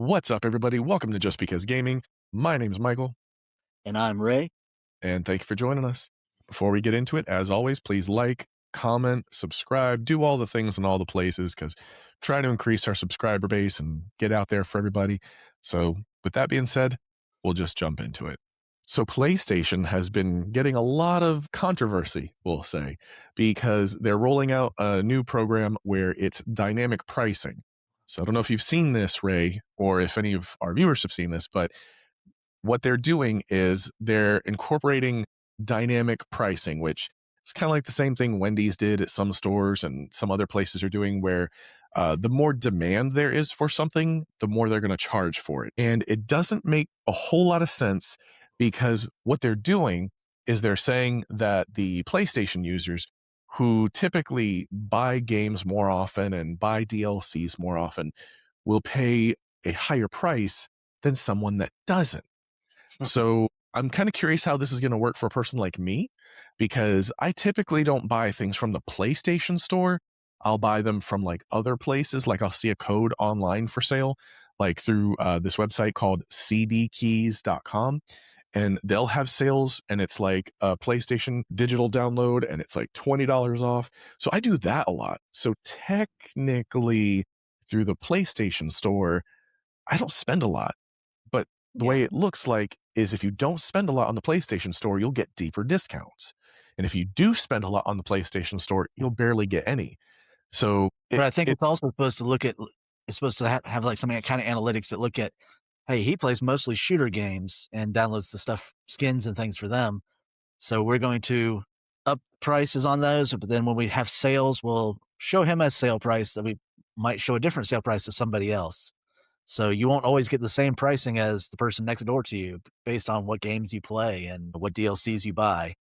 What's up, everybody? Welcome to Just Because Gaming. My name's Michael, And I'm Ray. and thank you for joining us. Before we get into it, as always, please like, comment, subscribe, do all the things in all the places because try to increase our subscriber base and get out there for everybody. So, with that being said, we'll just jump into it. So, PlayStation has been getting a lot of controversy, we'll say, because they're rolling out a new program where it's dynamic pricing. So, I don't know if you've seen this, Ray, or if any of our viewers have seen this, but what they're doing is they're incorporating dynamic pricing, which is kind of like the same thing Wendy's did at some stores and some other places are doing, where the more demand there is for something, the more they're going to charge for it. And it doesn't make a whole lot of sense because what they're doing is they're saying that the PlayStation users who typically buy games more often and buy DLCs more often will pay a higher price than someone that doesn't. So I'm kind of curious how this is going to work for a person like me because I typically don't buy things from the PlayStation store. I'll buy them from like other places. Like I'll see a code online for sale, like through this website called cdkeys.com. And they'll have sales, and it's like a PlayStation digital download, and it's like $20 off. So I do that a lot. So technically, through the PlayStation store, I don't spend a lot. But the Yeah. way it looks like is if you don't spend a lot on the PlayStation Store, you'll get deeper discounts. And if you do spend a lot on the PlayStation Store, you'll barely get any. So But I think it it's also supposed to look at it's supposed to have like some kind of analytics that look at, hey, he plays mostly shooter games and downloads the stuff, skins and things for them. So we're going to up prices on those. But then when we have sales, we'll show him a sale price that we might show a different sale price to somebody else. So you won't always get the same pricing as the person next door to you based on what games you play and what DLCs you buy.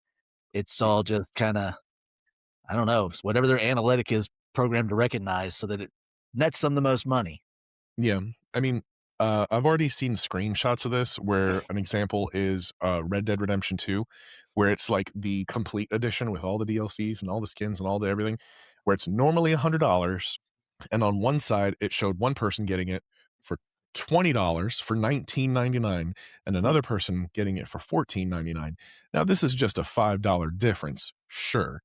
It's all just kind of, I don't know, whatever their analytic is programmed to recognize so that it nets them the most money. Yeah. I mean, I've already seen screenshots of this where an example is Red Dead Redemption 2, where it's like the complete edition with all the DLCs and all the skins and all the everything, where it's normally $100. And on one side, it showed one person getting it for $20 for 19.99 and another person getting it for 14.99. Now, this is just a $5 difference, sure,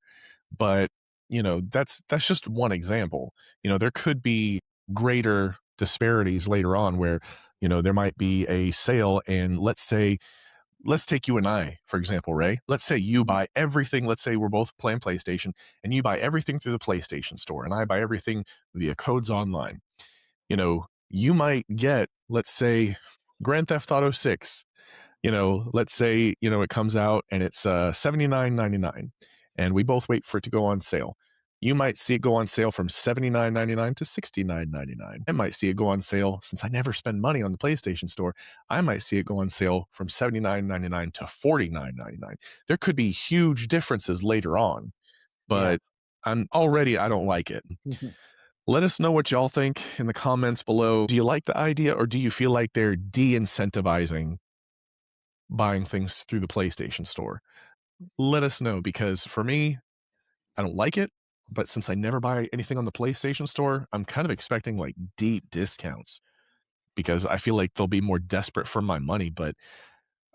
but that's just one example. There could be greater disparities later on where there might be a sale, and let's take you and I, for example, Ray. Let's say you Mhm. buy everything. Let's say we're both playing PlayStation and you buy everything through the PlayStation store and I buy everything via codes online. You might get, let's say, Grand Theft Auto 6. Let's say, it comes out and it's 79.99 and we both wait for it to go on sale. You might see it go on sale from 79.99 to 69.99. I might see it go on sale, since I never spend money on the PlayStation store, I might see it go on sale from 79.99 to 49.99. There could be huge differences later on, Yeah. but I don't like it. Let us know what y'all think in the comments below. Do you like the idea, or do you feel like they're de-incentivizing buying things through the PlayStation store? Let us know, because for me, I don't like it, but since I never buy anything on the PlayStation store, I'm kind of expecting like deep discounts because I feel like they'll be more desperate for my money, but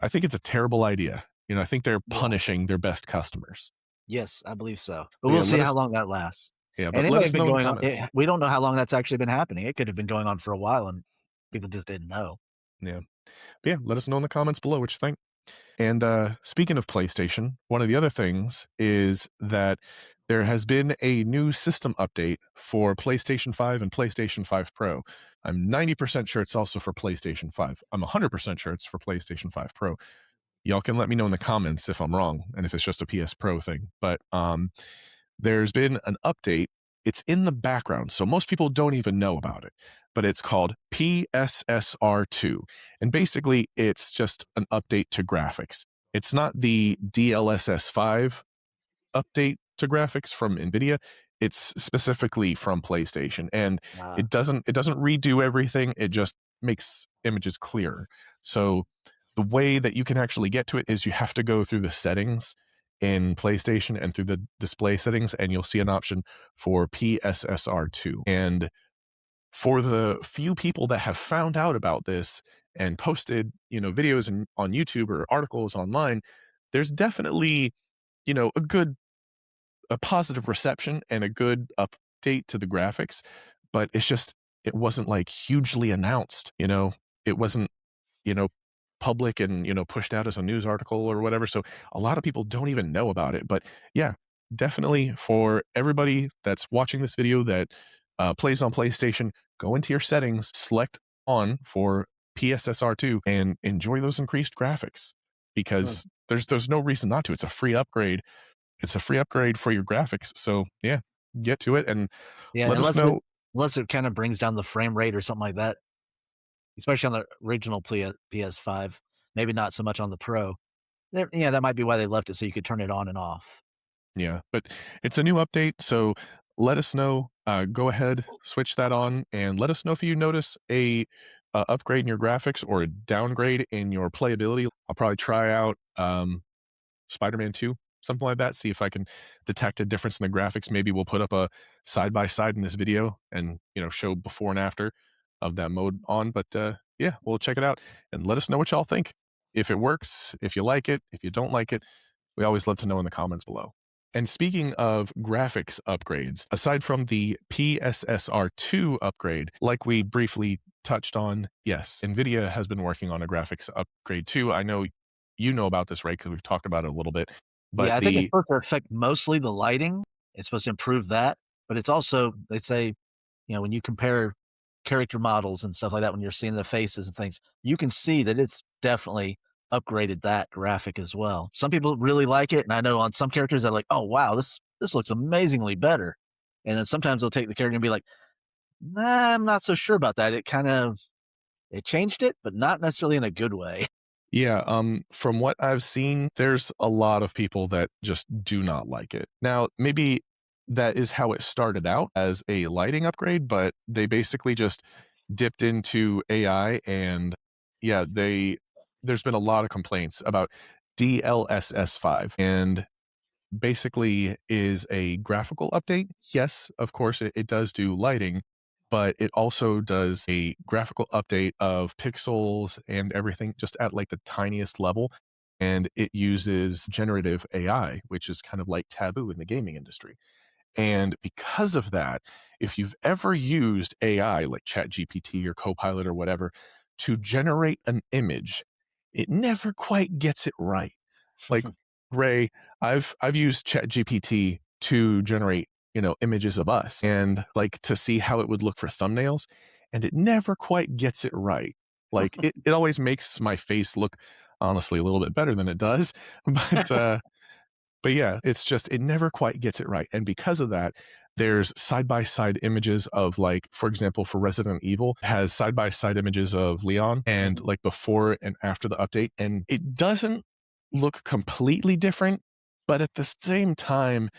I think it's a terrible idea. I think they're Yeah. punishing their best customers. Yes, I believe so. But But we'll yeah, see how long that lasts. And it let may us have been know in the going on. comments. We don't know how long that's actually been happening. It could have been going on for a while and people just didn't know. Yeah. But yeah, let us know in the comments below what you think. And speaking of PlayStation, one of the other things is that there has been a new system update for PlayStation 5 and PlayStation 5 Pro. I'm 90% sure it's also for PlayStation 5. I'm 100% sure it's for PlayStation 5 Pro. Y'all can let me know in the comments if I'm wrong and if it's just a PS Pro thing. But there's been an update. It's in the background, so most people don't even know about it, but it's called PSSR2. And basically, it's just an update to graphics. It's not the DLSS5 update to graphics from NVIDIA. It's specifically from PlayStation. And Uh, it doesn't redo everything, it just makes images clearer. So the way that you can actually get to it is you have to go through the settings in PlayStation and through the display settings, and you'll see an option for PSSR2. And for the few people that have found out about this and posted, videos on YouTube or articles online, there's definitely, a good a positive reception and a good update to the graphics, but it wasn't like hugely announced, It wasn't, you know, public and, pushed out as a news article or whatever. So a lot of people don't even know about it. But yeah, definitely for everybody that's watching this video that plays on PlayStation, go into your settings, select on for PSSR2 and enjoy those increased graphics Huh. because there's no reason not to. It's a free upgrade. It's a free upgrade for your graphics. So yeah, get to it and Yeah, let us know. unless it kinda brings down the frame rate or something like that, especially on the original PS5, maybe not so much on the Pro. There yeah, that might be why they left it so you could turn it on and off. Yeah, but it's a new update, so let us know. Go ahead, switch that on, and let us know if you notice a upgrade in your graphics or a downgrade in your playability. I'll probably try out Spider-Man 2, something like that, see if I can detect a difference in the graphics. Maybe we'll put up a side by side in this video and, show before and after of that mode on. But yeah, we'll check it out and let us know what y'all think. If it works, if you like it, if you don't like it, we always love to know in the comments below. And speaking of graphics upgrades, aside from the PSSR2 upgrade, like we briefly touched on, yes, NVIDIA has been working on a graphics upgrade too. I know you know about this, right? Because we've talked about it a little bit. But Yeah, I think it's the supposed to affect mostly the lighting. It's supposed to improve that, but it's also they say, when you compare character models and stuff like that, when you're seeing the faces and things, you can see that it's definitely upgraded that graphic as well. Some people really like it, and I know on some characters they're like, "Oh wow, this looks amazingly better." And then sometimes they'll take the character and be like, "Nah, I'm not so sure about that. It changed it, but not necessarily in a good way." Yeah, from what I've seen, there's a lot of people that just do not like it. Now, maybe that is how it started out as a lighting upgrade, but they basically just dipped into AI and yeah, there's been a lot of complaints about DLSS5 and basically is a graphical update. Yes, of course, it does do lighting, but it also does a graphical update of pixels and everything just at like the tiniest level. And it uses generative AI, which is kind of like taboo in the gaming industry. And because of that, if you've ever used AI like ChatGPT or Copilot or whatever to generate an image, it never quite gets it right. Like Ray, I've used ChatGPT to generate, images of us and like to see how it would look for thumbnails, and it never quite gets it right. Like it always makes my face look honestly a little bit better than it does, but yeah, it's just it never quite gets it right. And because of that, there's side by side images of like, for example, for Resident Evil, has side by side images of Leon and Mhm. like before and after the update. And it doesn't look completely different, but at the same time,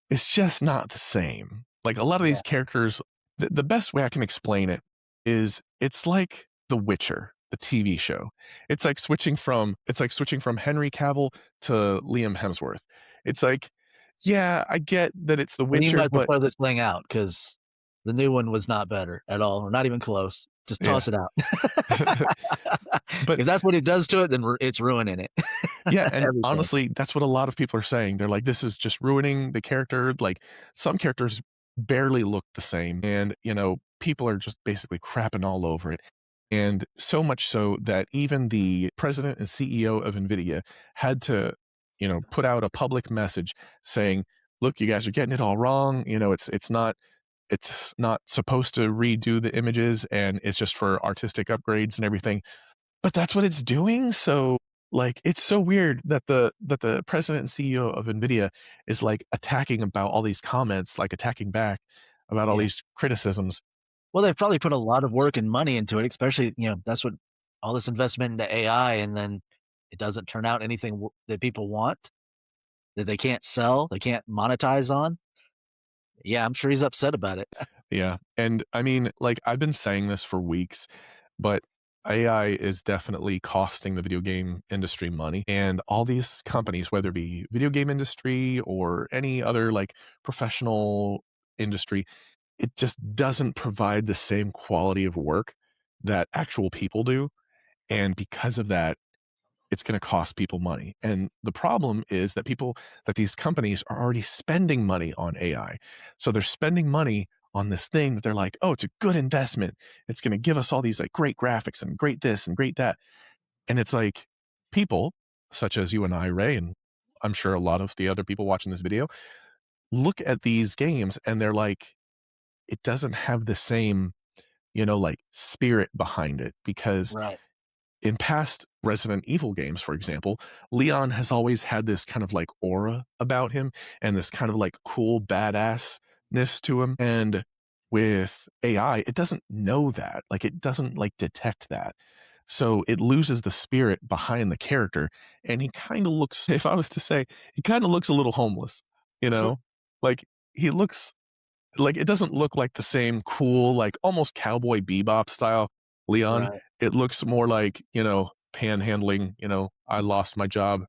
it's just not the same. Like a lot of Yeah. these characters, the best way I can explain it is it's like The Witcher, the TV show. It's like switching from Henry Cavill to Liam Hemsworth. It's like, yeah, I get that it's The Then you Witcher, might as well but throw this thing out because the new one was not better at all, or not even close. Just yeah. toss it out. But If that's what it does to it, then it's ruining it. yeah, and Everything. honestly, that's what a lot of people are saying. They're like, this is just ruining the character. Like some characters barely look the same. And, people are just basically crapping all over it. And so much so that even the president and CEO of NVIDIA had to, put out a public message saying, look, you guys are getting it all wrong. It's not supposed to redo the images and it's just for artistic upgrades and everything, but that's what it's doing, so, like, it's so weird that the president and CEO of NVIDIA is, like, attacking about all these comments, like, attacking back about all Yeah. these criticisms. Well, they've probably put a lot of work and money into it, especially, that's what all this investment into AI, and then it doesn't turn out anything that people want, that they can't sell, they can't monetize on. Yeah, I'm sure he's upset about it. Yeah, and, I mean, like, I've been saying this for weeks, but AI is definitely costing the video game industry money, and all these companies, whether it be video game industry or any other, like, professional industry, it just doesn't provide the same quality of work that actual people do, and because of that, it's gonna cost people money, and the problem is that these companies are already spending money on AI. So they're spending money on this thing that they're like, "Oh, it's a good investment. It's gonna give us all these, like, great graphics and great this and great that." And it's like, people such as you and I, Ray, and I'm sure a lot of the other people watching this video, look at these games and they're like, it doesn't have the same, like, spirit behind it because Right. in past Resident Evil games, for example, Leon has always had this kind of like aura about him and this kind of like cool badassness to him. And with AI, it doesn't know that. Like it doesn't like detect that. So it loses the spirit behind the character. And he kind of looks, if I was to say, he kind of looks a little homeless, you know? Like he looks like it doesn't look like the same cool, like almost cowboy bebop style Leon. Right. It looks more like, panhandling, I lost my job,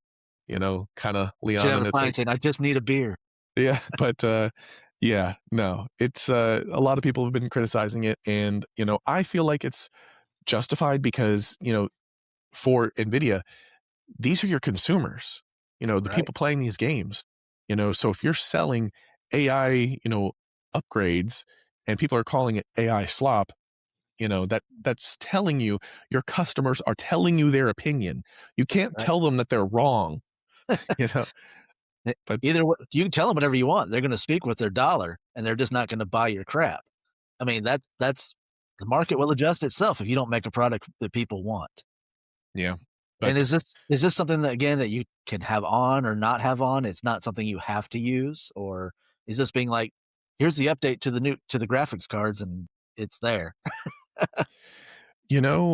kinda Should Leon, have and a it's sign like saying, "I just need a beer." yeah, but, yeah, no, it's, a lot of people have been criticizing it, and, I feel like it's justified because, for NVIDIA, these are your consumers, the Right. people playing these games, so if you're selling AI, upgrades and people are calling it AI slop, that's telling you your customers are telling you their opinion. You can't Right. tell them that they're wrong, you know, E but either way you can tell them whatever you want. They're gonna speak with their dollar, and they're just not gonna buy your crap. I mean, that's the market will adjust itself if you don't make a product that people want. yeah, And but is this something that, again, that you can have on or not have on? It's not something you have to use? Or is this being like, "Here's the update to the graphics cards," and it's there?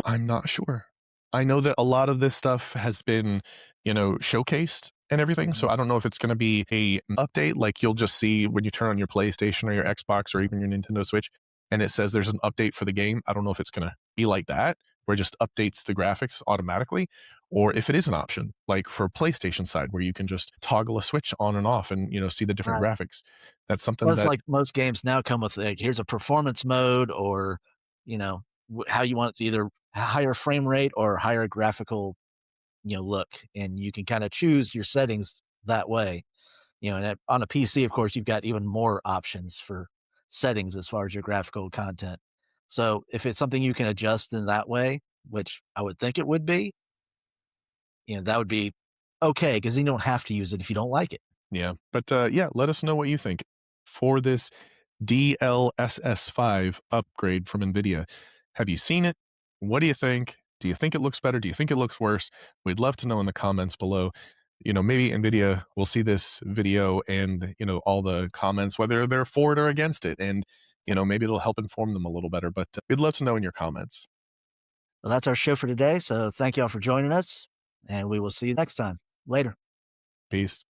I'm not sure. I know that a lot of this stuff has been, showcased and everything, so Mhm. I don't know if it's gonna be a update, like you'll just see when you turn on your PlayStation or your Xbox or even your Nintendo Switch, and it says there's an update for the game. I don't know if it's gonna be like that, where it just updates the graphics automatically, or if it is an option, like for PlayStation side, where you can just toggle a switch on and off and, see the different Right. graphics. That's something Well, it's that like most games now come with, like, here's a performance mode or, how you want it to either higher frame rate or higher graphical, look, and you can kinda choose your settings that way. And on a PC, of course, you've got even more options for settings as far as your graphical content. So if it's something you can adjust in that way, which I would think it would be, that would be okay because you don't have to use it if you don't like it. yeah, but, yeah, let us know what you think for this DLSS5 upgrade from NVIDIA. Have you seen it? What do you think? Do you think it looks better? Do you think it looks worse? We'd love to know in the comments below. Maybe NVIDIA will see this video and, all the comments, whether they're for it or against it. And, maybe it'll help inform them a little better. But we'd love to know in your comments. Well, that's our show for today. So thank you all for joining us, and we will see you next time. Later. Peace.